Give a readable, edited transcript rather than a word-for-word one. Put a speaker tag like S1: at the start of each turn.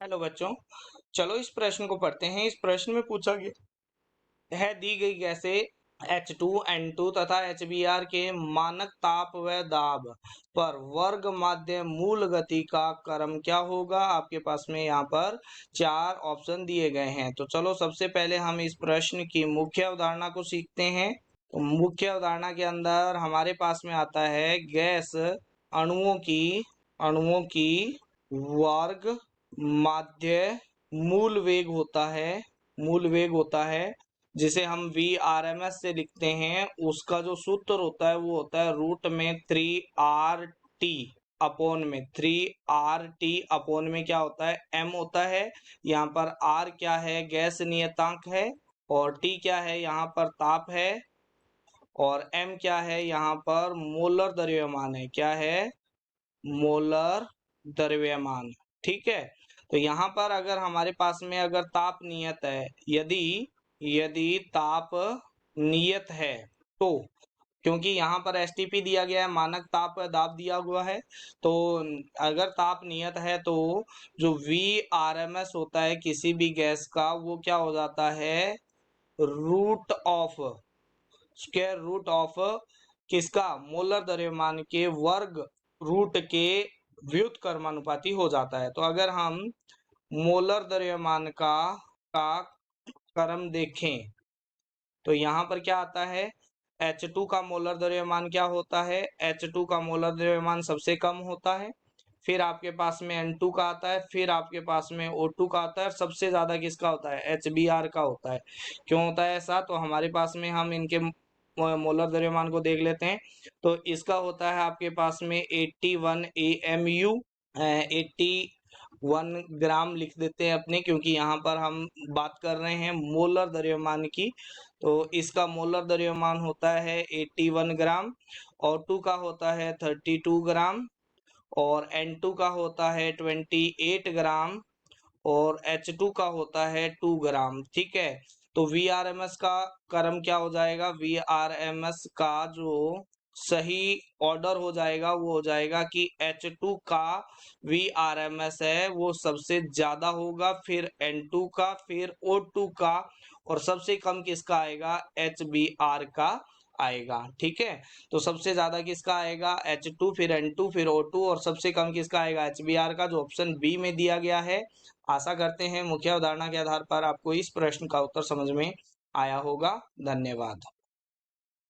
S1: Hello बच्चों, चलो इस प्रश्न को पढ़ते हैं। इस प्रश्न में पूछा गया है दी गई गैसें H2N2 तथा HBr के मानक ताप व दाब पर वर्ग माध्य मूल गति का क्रम क्या होगा। आपके पास में यहाँ पर 4 ऑप्शन दिए गए हैं। तो चलो सबसे पहले हम इस प्रश्न की मुख्य अवधारणा को सीखते हैं। तो मुख्य अवधारणा के अंदर हमारे पास में आता है गैस अणुओं की वर्ग माध्य मूल वेग होता है जिसे हम VRMS से लिखते हैं। उसका जो सूत्र होता है वो होता है रूट में 3RT अपोन में क्या होता है, M होता है। यहाँ पर R क्या है, गैस नियतांक है, और T क्या है, यहाँ पर ताप है, और M क्या है, यहाँ पर मोलर द्रव्यमान है। क्या है, मोलर द्रव्यमान। ठीक है। तो यहाँ पर अगर हमारे पास में अगर ताप नियत है, यदि ताप नियत है तो, क्योंकि यहाँ पर एसटीपी दिया गया है, मानक ताप दाब दिया हुआ है, तो अगर ताप नियत है तो जो VRMS होता है किसी भी गैस का वो क्या हो जाता है, स्क्वायर रूट ऑफ किसका, मोलर द्रव्यमान के वर्ग रूट के व्युत्क्रमानुपाती हो जाता है। तो अगर हम मोलर द्रव्यमान का क्रम देखें तो यहाँ पर क्या आता है, H2 का मोलर द्रव्यमान क्या होता है, H2 का मोलर द्रव्यमान सबसे कम होता है, फिर आपके पास में N2 का आता है, फिर आपके पास में O2 का आता है, और सबसे ज्यादा किसका होता है, HBr का होता है। क्यों होता है ऐसा, तो हमारे पास में हम इनके मोलर द्रव्यमान को देख लेते हैं। तो इसका होता है आपके पास में 81 AMU, 81 ग्राम लिख देते हैं अपने, क्योंकि यहाँ पर हम बात कर रहे हैं मोलर द्रव्यमान की। तो इसका मोलर द्रव्यमान होता है 81 ग्राम, O2 का होता है 32 ग्राम, और N2 का होता है 28 ग्राम, और H2 का होता है 2 ग्राम। ठीक है। तो VRMS का क्रम क्या हो जाएगा, VRMS का जो सही ऑर्डर हो जाएगा वो हो जाएगा कि H2 का VRMS है वो सबसे ज्यादा होगा, फिर N2 का, फिर O2 का, और सबसे कम किसका आएगा, HBr का आएगा। ठीक है। तो सबसे ज्यादा किसका आएगा, H2, फिर N2, फिर O2, और सबसे कम किसका आएगा, HBr का, जो ऑप्शन बी में दिया गया है। आशा करते हैं मुख्य अवधारणा के आधार पर आपको इस प्रश्न का उत्तर समझ में आया होगा। धन्यवाद।